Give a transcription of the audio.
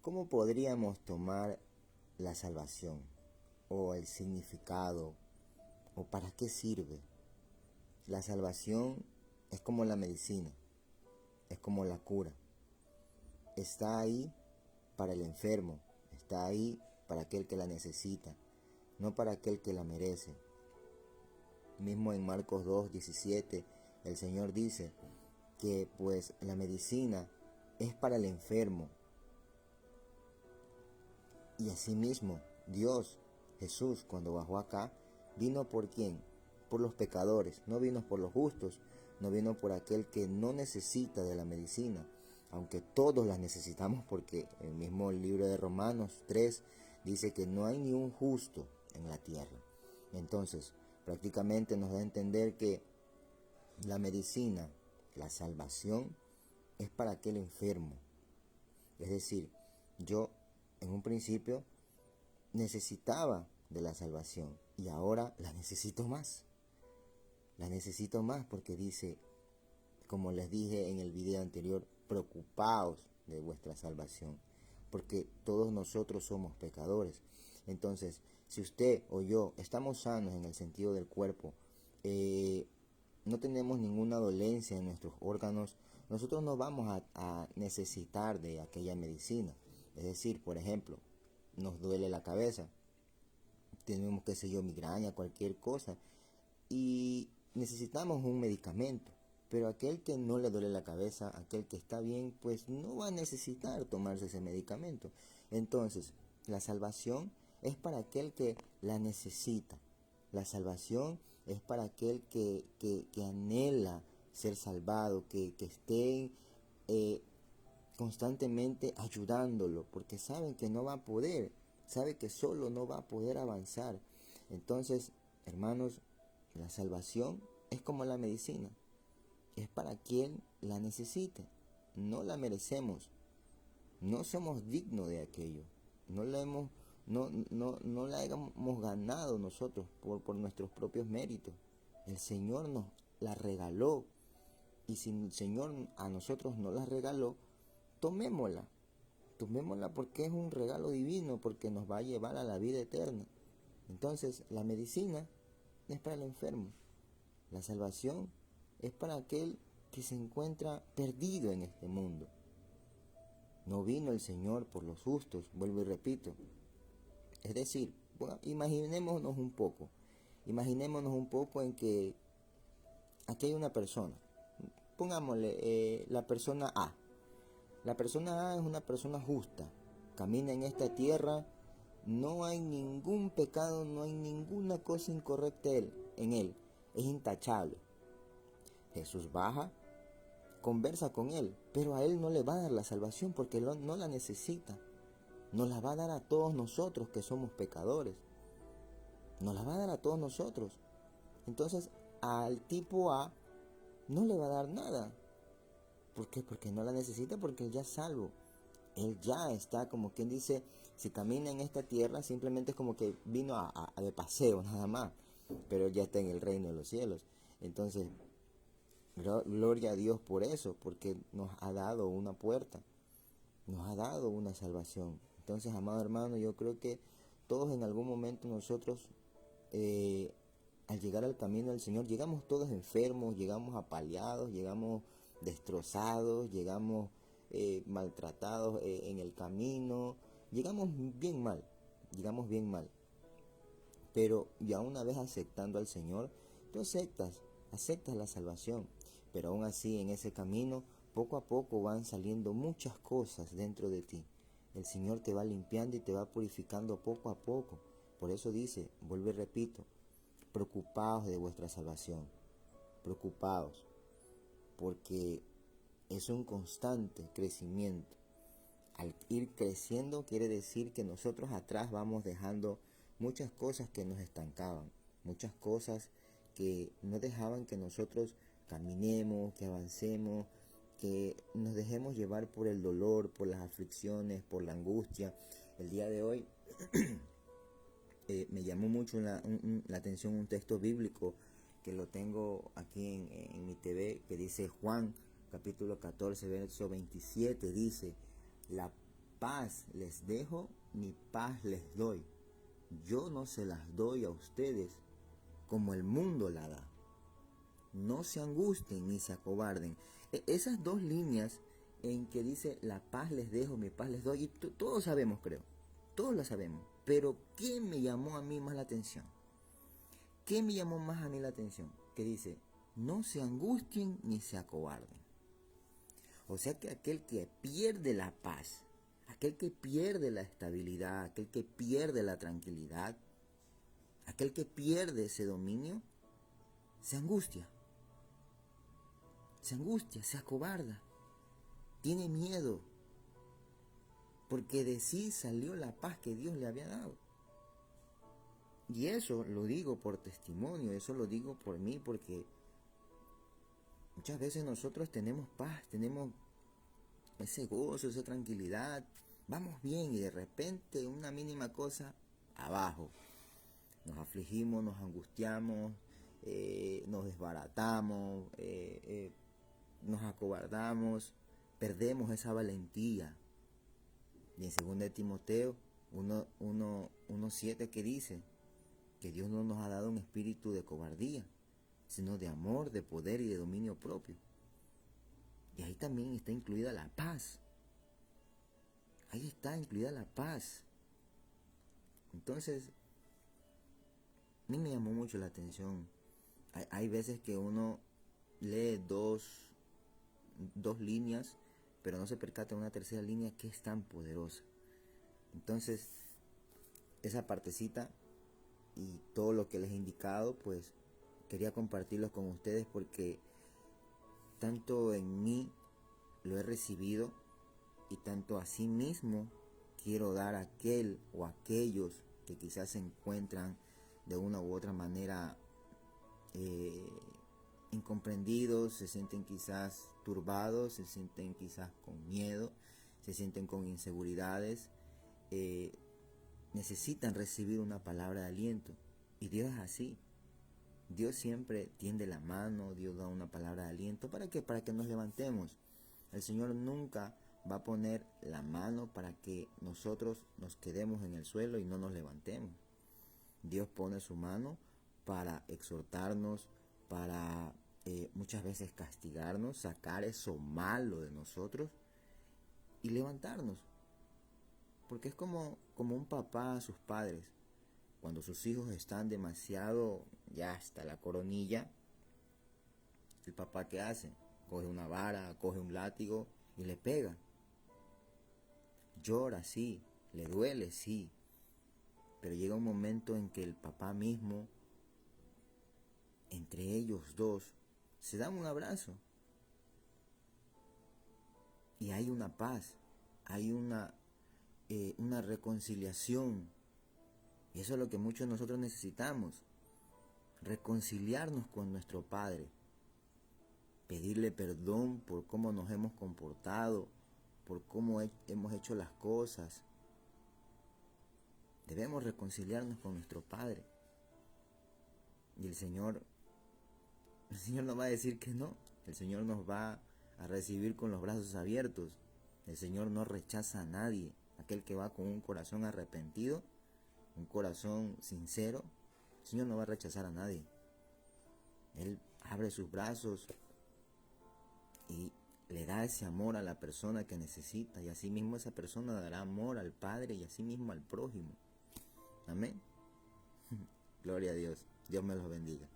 ¿Cómo podríamos tomar la salvación o el significado o para qué sirve? La salvación es como la medicina, es como la cura. Está ahí para el enfermo, está ahí para aquel que la necesita, no para aquel que la merece. Mismo en Marcos 2:17, el Señor dice que pues la medicina es para el enfermo. Y asimismo, Dios, Jesús, cuando bajó acá, vino ¿por quién? Por los pecadores, no vino por los justos, no vino por aquel que no necesita de la medicina, aunque todos la necesitamos, porque el mismo libro de Romanos 3 dice que no hay ni un justo en la tierra. Entonces, prácticamente nos da a entender que la medicina, la salvación, es para aquel enfermo. Es decir, yo en un principio necesitaba de la salvación y ahora la necesito más. La necesito más porque dice, como les dije en el video anterior, preocupaos de vuestra salvación, porque todos nosotros somos pecadores. Entonces, si usted o yo estamos sanos en el sentido del cuerpo, no tenemos ninguna dolencia en nuestros órganos, nosotros no vamos a necesitar de aquella medicina. Es decir, por ejemplo, nos duele la cabeza, tenemos, qué sé yo, migraña, cualquier cosa, y necesitamos un medicamento. Pero aquel que no le duele la cabeza, aquel que está bien, pues no va a necesitar tomarse ese medicamento. Entonces, la salvación es para aquel que la necesita. La salvación es para aquel que anhela ser salvado, que esté constantemente ayudándolo, porque saben que no va a poder, sabe que solo no va a poder avanzar. Entonces, hermanos, la salvación es como la medicina, es para quien la necesite. No la merecemos, no somos dignos de aquello, no la hemos, no la hemos ganado nosotros por nuestros propios méritos. El Señor nos la regaló, y si el Señor a nosotros nos la regaló, tomémosla. Tomémosla porque es un regalo divino, porque nos va a llevar a la vida eterna. Entonces, la medicina es para el enfermo. La salvación es para aquel que se encuentra perdido en este mundo. No vino el Señor por los justos, vuelvo y repito. Es decir, bueno, imaginémonos un poco en que aquí hay una persona. Pongámosle la persona A. La persona A es una persona justa, camina en esta tierra, no hay ningún pecado, no hay ninguna cosa incorrecta en él, es intachable. Jesús baja, conversa con él, pero a él no le va a dar la salvación porque él no la necesita. Nos la va a dar a todos nosotros que somos pecadores. Nos la va a dar a todos nosotros. Entonces, al tipo A no le va a dar nada. ¿Por qué? Porque no la necesita, porque él ya es salvo. Él ya está, como quien dice, si camina en esta tierra, simplemente es como que vino a de paseo, nada más. Pero él ya está en el reino de los cielos. Entonces, gloria a Dios por eso, porque nos ha dado una puerta, nos ha dado una salvación. Entonces, amado hermano, yo creo que todos en algún momento nosotros, al llegar al camino del Señor, llegamos todos enfermos, llegamos apaleados, llegamos destrozados, llegamos maltratados en el camino, llegamos bien mal. Pero ya una vez aceptando al Señor, tú aceptas la salvación. Pero aún así en ese camino, poco a poco van saliendo muchas cosas dentro de ti. El Señor te va limpiando y te va purificando poco a poco. Por eso dice, vuelvo y repito, preocupaos de vuestra salvación. Preocupaos, porque es un constante crecimiento. Al ir creciendo quiere decir que nosotros atrás vamos dejando muchas cosas que nos estancaban, muchas cosas que no dejaban que nosotros caminemos, que avancemos, que nos dejemos llevar por el dolor, por las aflicciones, por la angustia. El día de hoy me llamó mucho la atención un texto bíblico que lo tengo aquí en mi TV, que dice Juan capítulo 14 verso 27, dice: la paz les dejo, mi paz les doy. Yo no se las doy a ustedes como el mundo la da. No se angustien ni se acobarden. Esas dos líneas en que dice la paz les dejo, mi paz les doy, y todos sabemos, creo, todos lo sabemos. Pero ¿qué me llamó a mí más la atención? ¿Qué me llamó más a mí la atención? Que dice, no se angustien ni se acobarden. O sea que aquel que pierde la paz, aquel que pierde la estabilidad, aquel que pierde la tranquilidad, aquel que pierde ese dominio, se angustia, se acobarda, tiene miedo, porque de sí salió la paz que Dios le había dado. Y eso lo digo por testimonio, eso lo digo por mí, porque muchas veces nosotros tenemos paz, tenemos ese gozo, esa tranquilidad, vamos bien y de repente una mínima cosa, abajo. Nos afligimos, nos angustiamos, nos desbaratamos, nos acobardamos, perdemos esa valentía. Y en 2 de Timoteo 1:7 que dice que Dios no nos ha dado un espíritu de cobardía, sino de amor, de poder y de dominio propio. Y ahí también está incluida la paz. Ahí está incluida la paz. Entonces, a mí me llamó mucho la atención. Hay veces que uno lee dos líneas, pero no se percata de una tercera línea que es tan poderosa. Entonces, esa partecita y todo lo que les he indicado, pues quería compartirlos con ustedes porque tanto en mí lo he recibido y tanto a sí mismo quiero dar a aquel o aquellos que quizás se encuentran de una u otra manera incomprendidos, se sienten quizás turbados, se sienten quizás con miedo, se sienten con inseguridades, necesitan recibir una palabra de aliento. Y Dios es así. Dios siempre tiende la mano, Dios da una palabra de aliento. ¿Para qué? Para que nos levantemos. El Señor nunca va a poner la mano para que nosotros nos quedemos en el suelo y no nos levantemos. Dios pone su mano para exhortarnos, para muchas veces castigarnos, sacar eso malo de nosotros y levantarnos. Porque es como un papá a sus padres. Cuando sus hijos están demasiado ya hasta la coronilla, el papá ¿qué hace? Coge una vara, coge un látigo y le pega. Llora, sí, le duele, sí, pero llega un momento en que el papá mismo, entre ellos dos, se dan un abrazo y hay una paz, hay una reconciliación. Y eso es lo que muchos de nosotros necesitamos, reconciliarnos con nuestro Padre, pedirle perdón por cómo nos hemos comportado, por cómo hemos hecho las cosas. Debemos reconciliarnos con nuestro Padre. Y el Señor no va a decir que no. El Señor nos va a recibir con los brazos abiertos. El Señor no rechaza a nadie. Aquel que va con un corazón arrepentido, un corazón sincero, el Señor no va a rechazar a nadie. Él abre sus brazos y le da ese amor a la persona que necesita. Y así mismo esa persona dará amor al Padre y así mismo al prójimo. Amén. Gloria a Dios. Dios me los bendiga.